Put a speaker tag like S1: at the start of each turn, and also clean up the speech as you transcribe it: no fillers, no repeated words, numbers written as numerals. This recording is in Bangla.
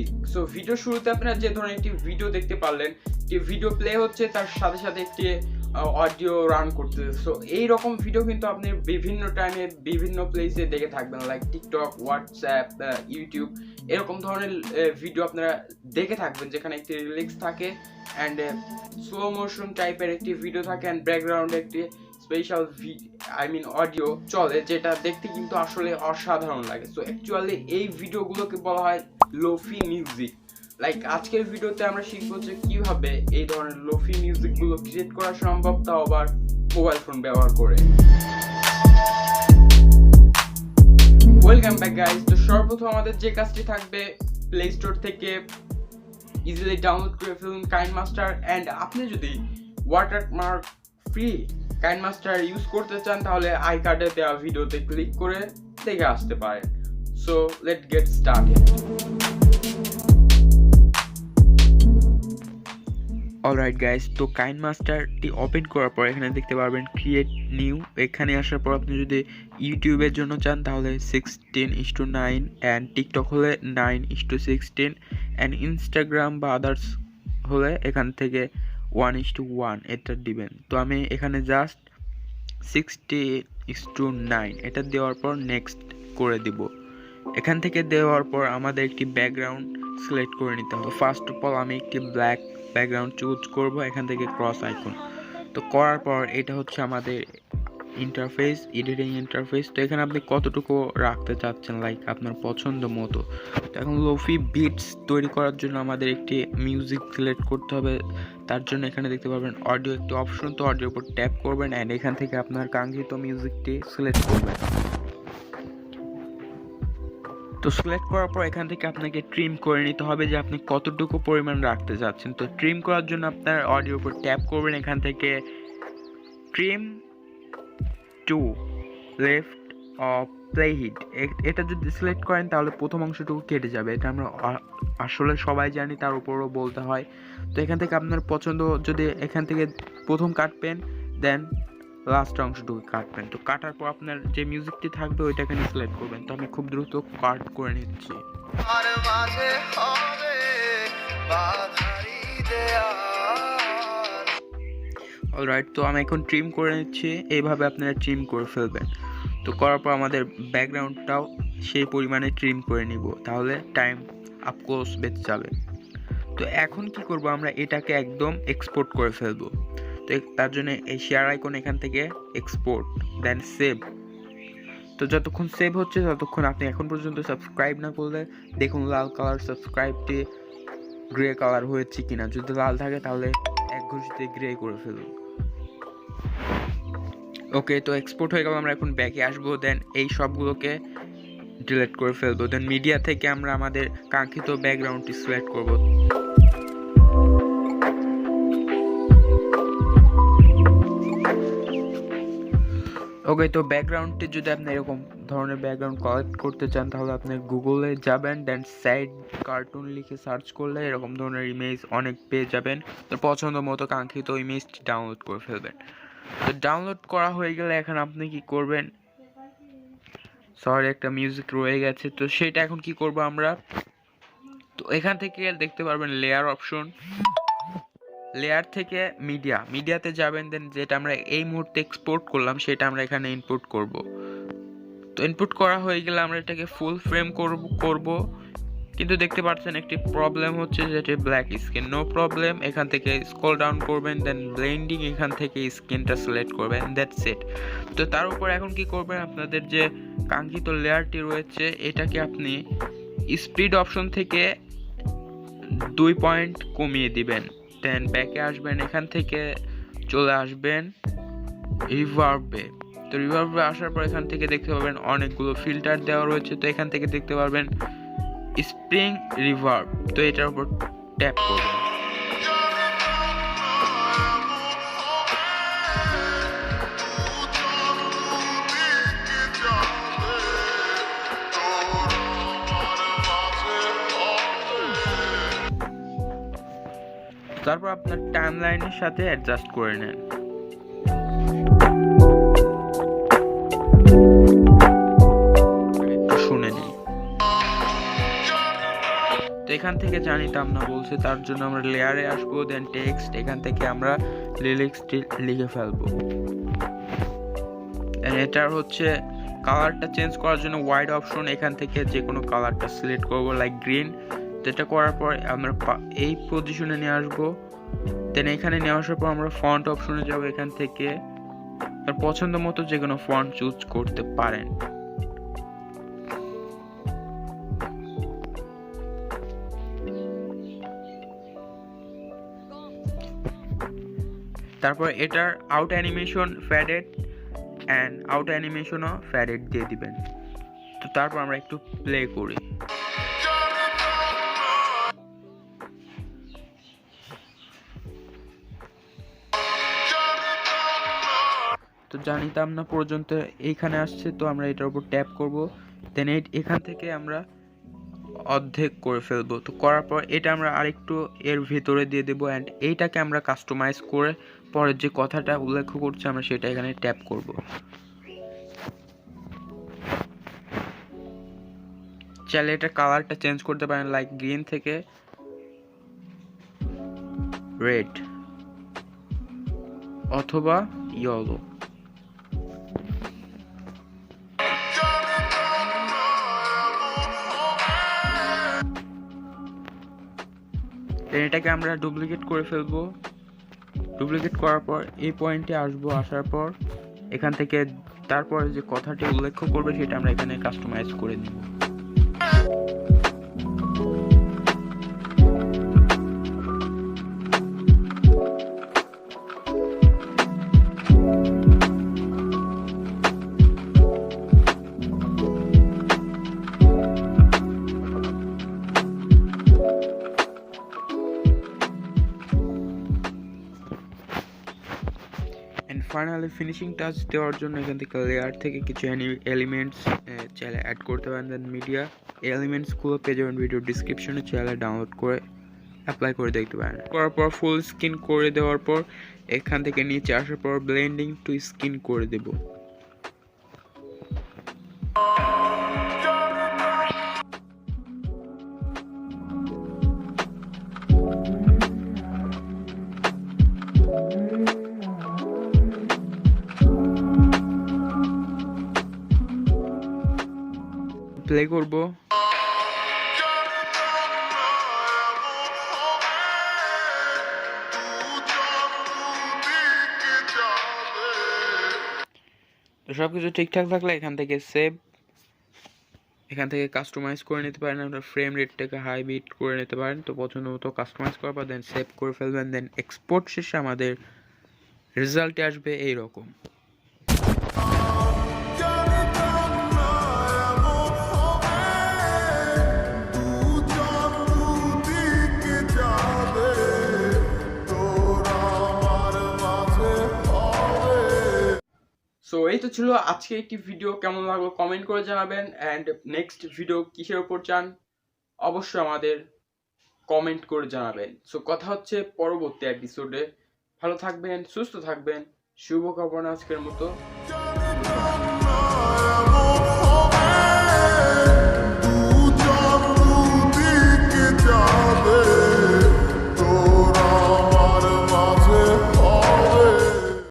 S1: মিউজিক। সো ভিডিও শুরুতে আপনারা যে ধরনের একটি ভিডিও দেখতে পারলেন, যে ভিডিও প্লে হচ্ছে তার সাথে সাথে একটি অডিও রান করতেছে। সো এইরকম ভিডিও কিন্তু আপনি বিভিন্ন টাইমে বিভিন্ন প্লেসে দেখে থাকবেন, লাইক টিকটক, হোয়াটসঅ্যাপ, ইউটিউব, এরকম ধরনের ভিডিও আপনারা দেখে থাকবেন যেখানে একটি রিলিক্স থাকে অ্যান্ড স্লো মোশন টাইপের একটি ভিডিও থাকে অ্যান্ড ব্যাকগ্রাউন্ডে একটি স্পেশাল অডিও চলে, যেটা দেখতে কিন্তু আসলে অসাধারণ লাগে। সো অ্যাকচুয়ালি এই ভিডিওগুলোকে বলা হয় লোফি মিউজিক। লাইক আজকের ভিডিওতে আমরা শিখবো যে কিভাবে এই ধরনের লোফি মিউজিকগুলো ক্রিয়েট করা সম্ভব, তাও আবার মোবাইল ফোন ব্যবহার করে। Welcome back guys. তো সর্বপ্রথম আমাদের যে কাজটি থাকবে, প্লে স্টোর থেকে ইজিলি ডাউনলোড করে ফেলুন KINEmaster, অ্যান্ড আপনি যদি ওয়াটারমার্ক ফ্রি KINEmaster ইউজ করতে চান তাহলে আই কার্ডে দেওয়া ভিডিওতে ক্লিক করে দেখে আসতে পারেন। So let's get started. Alright guys, তো KINEmasterটি ওপেন করার পর এখানে দেখতে পারবেন ক্রিয়েট নিউ। এখানে আসার পর আপনি যদি ইউটিউবের জন্য চান তাহলে 16:9, অ্যান্ড টিকটক হলে 9:16, অ্যান্ড ইনস্টাগ্রাম বা আদার্স হলে এখান থেকে 1:1 এটা দিবেন। তো আমি এখানে জাস্ট 16:9 এটা দেওয়ার পর নেক্সট করে দিব। এখান থেকে দেওয়ার পর আমাদের একটি ব্যাকগ্রাউন্ড সিলেক্ট করে নিতে হবে। ফার্স্ট অফ অল আমি একটি ব্ল্যাক ব্যাকগ্রাউন্ড চুজ করব, এখান থেকে ক্রস আইকন। তো করার পর এটা হচ্ছে আমাদের ইন্টারফেস, এডিটিং ইন্টারফেস। তো এখানে আপনি কতটুকু রাখতে চাচ্ছেন, লাইক আপনার পছন্দ মতো। তো এখন লোফি বিটস তৈরি করার জন্য আমাদের একটি মিউজিক সিলেক্ট করতে হবে। তার জন্য এখানে দেখতে পাবেন অডিও একটি অপশন, তো অডিওর উপর ট্যাপ করবেন অ্যান্ড এখান থেকে আপনার কাঙ্ক্ষিত মিউজিকটি সিলেক্ট করবেন। তো সিলেক্ট করার পর এখান থেকে আপনাকে ট্রিম করে নিতে হবে যে আপনি কতটুকু পরিমাণ রাখতে চাচ্ছেন। তো ট্রিম করার জন্য আপনার অডিওর উপর ট্যাপ করবেন, এখান থেকে trim to left of play hit এটা যদি সিলেক্ট করেন তাহলে প্রথম অংশটুকু কেটে যাবে। এটা আমরা আসলে সবাই জানি, তার উপরও বলতে হয়। তো এখান থেকে আপনার পছন্দ, যদি এখান থেকে প্রথম কাটবেন দেন লাস্ট অংশটুকু কাটবেন। তো কাটার পর আপনার যে মিউজিকটি থাকবে ওইটা এখানে সিলেক্ট করবেন। তো আমি খুব দ্রুত কাট করে নিচ্ছি। অলরাইট, তো আমি এখন ট্রিম করে নিচ্ছি। এইভাবে আপনারা ট্রিম করে ফেলবেন। তো করার পর আমাদের ব্যাকগ্রাউন্ডটাও সেই পরিমাণে ট্রিম করে নিব, তাহলে টাইম আপকোর্স বেঁচে যাবে। তো এখন কি করব, আমরা এটাকে একদম এক্সপোর্ট করে ফেলবো। তো তার জন্য এই শেয়ার আইকন, এখান থেকে এক্সপোর্ট দেন সেভ। তো যতক্ষণ সেভ হচ্ছে ততক্ষণ আপনি এখন পর্যন্ত সাবস্ক্রাইব না করলে দেখুন লাল কালার সাবস্ক্রাইবটি গ্রে কালার হয়েছে কিনা। যদি লাল থাকে তাহলে এক ঘুষিতে গ্রে করে ফেলুন। ওকে, তো এক্সপোর্ট হয়ে গেল। আমরা এখন ব্যাকে আসবো, দেন এই সবগুলোকে ডিলিট করে ফেলবো। দেন মিডিয়া থেকে আমরা আমাদের কাঙ্ক্ষিত ব্যাকগ্রাউন্ডটি সিলেক্ট করব। ওকে, তো ব্যাকগ্রাউন্ডটি যদি আপনি এরকম ধরনের ব্যাকগ্রাউন্ড কালেক্ট করতে চান তাহলে আপনি গুগলে যাবেন, দেন সাইড কার্টুন লিখে সার্চ করলে এরকম ধরনের ইমেজ অনেক পেয়ে যাবেন। তো পছন্দ মতো কাঙ্ক্ষিত ইমেজটি ডাউনলোড করে ফেলবেন। তো ডাউনলোড করা হয়ে গেলে এখন আপনি কি করবেন, সরি একটা মিউজিক রয়ে গেছে, তো সেটা এখন কি করব আমরা। তো এখান থেকে দেখতে পারবেন লেয়ার অপশন, লেয়ার থেকে মিডিয়াতে যাবেন, দেন যেটা আমরা এই মুহূর্তে এক্সপোর্ট করলাম সেটা আমরা এখানে ইনপুট করব। তো ইনপুট করা হয়ে গেলে আমরা এটাকে ফুল ফ্রেম করব, কিন্তু দেখতে পাচ্ছেন একটি প্রবলেম হচ্ছে যেটা ব্ল্যাক স্ক্রিন। নো প্রবলেম, এখান থেকে স্ক্রল ডাউন করবেন, দেন ব্লেন্ডিং, এখান থেকে স্ক্রিনটা সিলেক্ট করবেন, দ্যাটস ইট। তো তার উপর এখন কি করবেন, আপনাদের যে কাঙ্ক্ষিত লেয়ারটি রয়েছে এটাকে আপনি স্পিড অপশন থেকে 2 পয়েন্ট কমিয়ে দিবেন। দেন ব্যাকে আসবেন, এখান থেকে চলে আসবেন রিভার্বে। তো রিভার্বে আসার পর এখান থেকে দেখতে পাবেন অনেকগুলো ফিল্টার দেওয়া রয়েছে। তো এখান থেকে দেখতে পারবেন স্প্রিং রিভার্ব, তো এটার উপর ট্যাপ করবেন। তারপর আপনার টাইম লাইনের সাথে অ্যাডজাস্ট করে নেন। শুনে নিন। তো এখান থেকে জানিতাম না বলছে, তার জন্য আমরা লেয়ারে আসবো, দেন টেক্সট, এখান থেকে আমরা লিরিক্সটি লিখে ফেলবো। এটার হচ্ছে কালারটা চেঞ্জ করার জন্য ওয়াইড অপশন, এখান থেকে যে কোনো কালারটা সিলেক্ট করব, লাইক গ্রিন। যেটা করার পর আমরা এই পজিশনে নিয়ে আসবো। দেন এখানে নিয়ে আসার পর আমরা ফন্ট অপশনে যাব, এখান থেকে আপনার পছন্দ মতো যে কোনো ফন্ট চুজ করতে পারেন। তারপর এটার out animation faded and out অ্যানিমেশনও faded দিয়ে দিবেন। তো তারপর আমরা একটু প্লে করি। তো জানিতাম না পর্যন্ত এইখানে আসছে, তো আমরা এটার উপর ট্যাপ করব, দেন এখান থেকে আমরা অর্ধেক করে ফেলবো। তো করার পর এটা আমরা আরেকটু এর ভিতরে দিয়ে দেবো, অ্যান্ড এইটাকে আমরা কাস্টমাইজ করে পরের যে কথাটা উল্লেখ করছে আমরা সেটা এখানে ট্যাপ করব। চাইলে এটা কালারটা চেঞ্জ করতে পারেন, লাইক গ্রিন থেকে রেড অথবা ইয়েলো। এটাকে আমরা ডুপ্লিকেট করে ফেলবো। ডুপ্লিকেট করার পর এই পয়েন্টে আসবো, আসার পর এখান থেকে তারপরে যে কথাটি উল্লেখ করবে সেটা আমরা এখানে কাস্টমাইজ করে নিব। ফাইনালি ফিনিশিং টাচ দেওয়ার জন্য এখান থেকে লেয়ার থেকে কিছু এলিমেন্টস চাইলে অ্যাড করতে পারেন। দেন মিডিয়া এলিমেন্টসগুলো পেয়ে যাবেন ভিডিও ডিসক্রিপশনে, চাইলে ডাউনলোড করে অ্যাপ্লাই করে দেখতে পারেন। করার পর ফুল স্ক্রিন করে দেওয়ার পর এখান থেকে নিচে আসার পর ব্লেন্ডিং টু স্ক্রিন করে দেব। প্লে করব। তো সবকিছু ঠিকঠাক থাকলে এখান থেকে সেভ, এখান থেকে কাস্টমাইজ করে নিতে পারেন। আপনার ফ্রেম রেটটাকে হাই বিট করে নিতে পারেন। তো পছন্দ মতো কাস্টমাইজ করার পর দেন সেভ করে ফেলবেন। দেন এক্সপোর্ট শেষে আমাদের রেজাল্টে আসবে এইরকম। সো এই তো ছিল আজকে একটি ভিডিও, কেমন লাগলো কমেন্ট করে জানাবেন, অ্যান্ড নেক্সট ভিডিও কিসের উপর চান অবশ্যই আমাদের কমেন্ট করে জানাবেন। সো কথা হচ্ছে পরবর্তী এপিসোডে। ভালো থাকবেন, সুস্থ থাকবেন, শুভকামনা আজকের মতো।